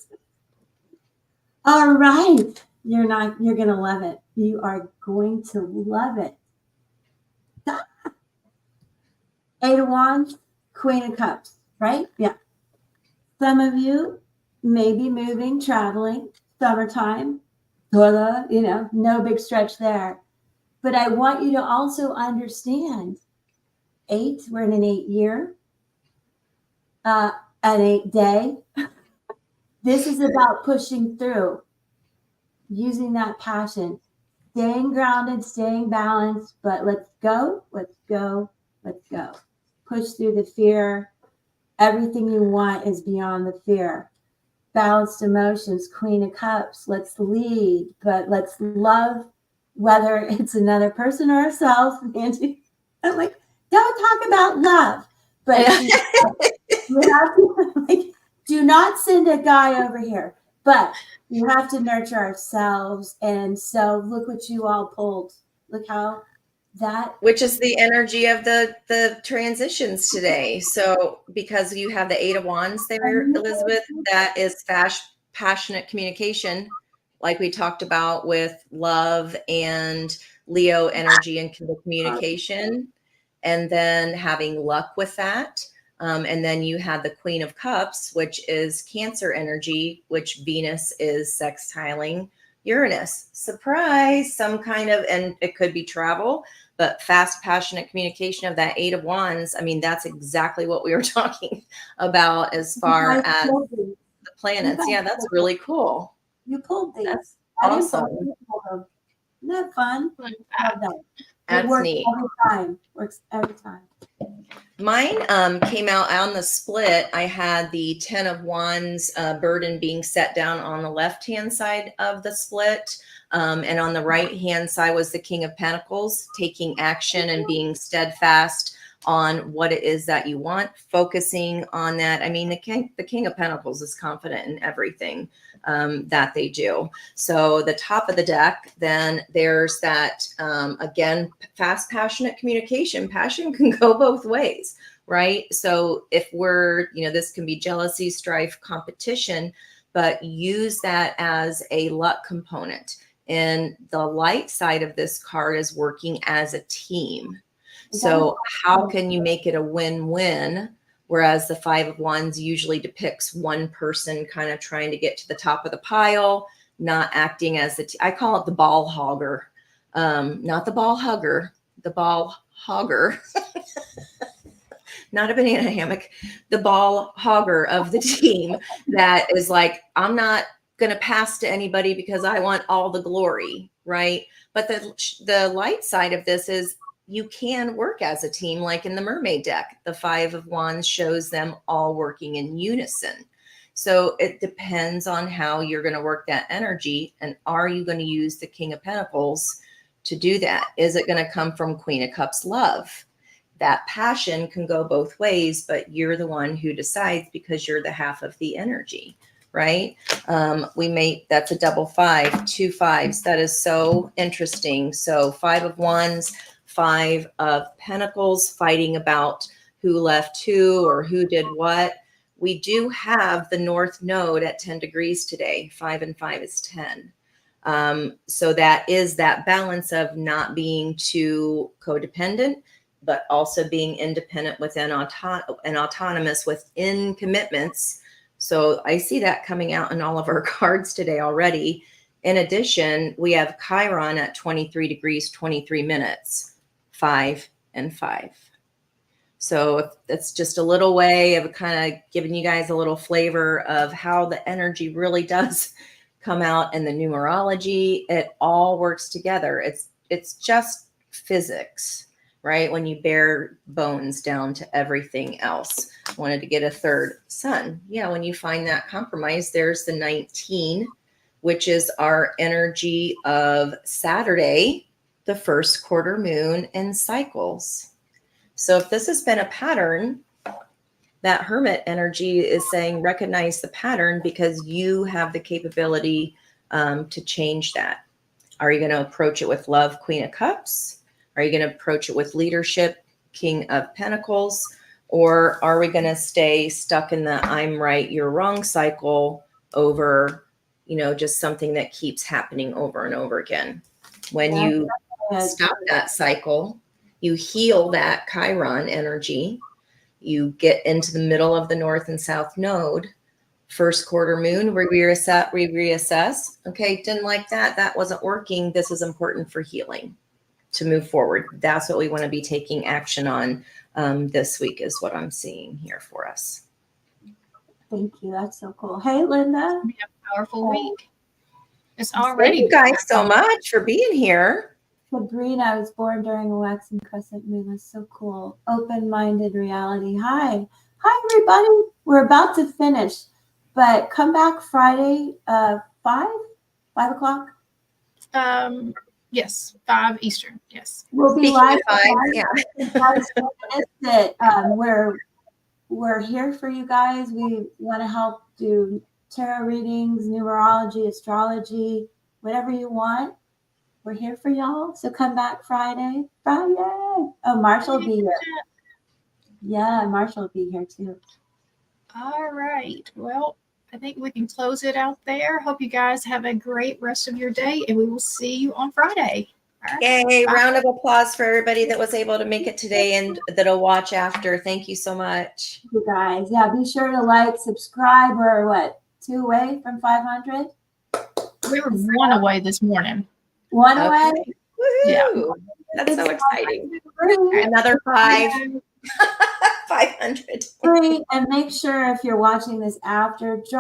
All right. You're going to love it. You are going to love it. 8 of Wands, Queen of Cups, right? Yeah. Some of you may be moving, traveling, summertime, no big stretch there. But I want you to also understand 8, we're in an 8 year, an 8 day. This is about pushing through, using that passion, staying grounded, staying balanced, but let's go. Push through the fear. Everything you want is beyond the fear. Balanced emotions, Queen of Cups. Let's lead, but let's love, whether it's another person or ourselves. Angie, I'm like, don't talk about love, but you have to, do not send a guy over here, but you have to nurture ourselves. And so look what you all pulled. Look how that, which is the energy of the transitions today. So because you have the 8 of Wands there, Elizabeth, that is passionate communication, like we talked about with love and Leo energy and the communication. and then having luck with that. And then you had the Queen of Cups, which is Cancer energy, which Venus is sextiling Uranus. Surprise, some kind of, and it could be travel, but fast, passionate communication of that Eight of Wands. I mean, that's exactly what we were talking about as far as the planets. Yeah, that's really cool. You pulled these. That's awesome. Isn't that fun? That's works neat. every time. Works every time. Mine came out on the split. I had the 10 of Wands burden being set down on the left-hand side of the split. And on the right-hand side was the King of Pentacles, taking action and being steadfast on what it is that you want, focusing on that. I mean, the King of Pentacles is confident in everything that they do. So the top of the deck, then there's that, again, fast, passionate communication. Passion can go both ways, right? So if we're, this can be jealousy, strife, competition, but use that as a luck component. And the light side of this card is working as a team. So how can you make it a win-win? Whereas the Five of Wands usually depicts one person kind of trying to get to the top of the pile, not acting as I call it the ball hogger, not the ball hugger, the ball hogger, not a banana hammock, the ball hogger of the team that is like, I'm not going to pass to anybody because I want all the glory, right? But the light side of this is you can work as a team, like in the Mermaid deck. The Five of Wands shows them all working in unison. So it depends on how you're going to work that energy. And are you going to use the King of Pentacles to do that? Is it going to come from Queen of Cups love? That passion can go both ways, but you're the one who decides because you're the half of the energy, right? That's a double 5, 2 5s. That is so interesting. So Five of Wands, Five of Pentacles, fighting about who left who or who did what. We do have the North Node at 10 degrees today. 5 and 5 is 10. So that is that balance of not being too codependent, but also being independent within and autonomous within commitments. So I see that coming out in all of our cards today already. In addition, we have Chiron at 23 degrees, 23 minutes. 5 and 5. So that's just a little way of kind of giving you guys a little flavor of how the energy really does come out in the numerology. It all works together. It's just physics, right? When you bare bones down to everything else. Wanted to get a third sun. Yeah, when you find that compromise, there's the 19, which is our energy of Saturday, the first quarter moon and cycles. So if this has been a pattern, that Hermit energy is saying recognize the pattern because you have the capability to change that. Are you going to approach it with love, Queen of Cups? Are you going to approach it with leadership, King of Pentacles? Or are we going to stay stuck in the I'm right, you're wrong cycle over, just something that keeps happening over and over again? When you stop that cycle, you heal that Chiron energy, you get into the middle of the North and South Node, first quarter moon, we reassess. Okay, didn't like that. That wasn't working. This is important for healing to move forward. That's what we want to be taking action on this week is what I'm seeing here for us. Thank you. That's so cool. Hey, Linda. We have a powerful week. It's already. Thank you guys so much for being here. Sabrina, I was born during a waxing crescent moon. That's so cool. Open-minded reality. Hi, everybody. We're about to finish, but come back Friday, 5 o'clock. Yes, 5 Eastern. Yes, we'll be Speaking live. of 5, yeah. We're here for you guys. We want to help do tarot readings, numerology, astrology, whatever you want. We're here for y'all. So come back Friday. Oh, Marshall will be here. Yeah, Marshall will be here too. All right. Well, I think we can close it out there. Hope you guys have a great rest of your day, and we will see you on Friday. All right. Yay. Bye. Round of applause for everybody that was able to make it today and that'll watch after. Thank you so much. You guys, yeah, be sure to like, subscribe. We're what, 2 away from 500? We were one away this morning. 1 away. Okay. Woohoo. Yeah. That's so exciting. 3, Another 500. 3, and make sure if you're watching this after,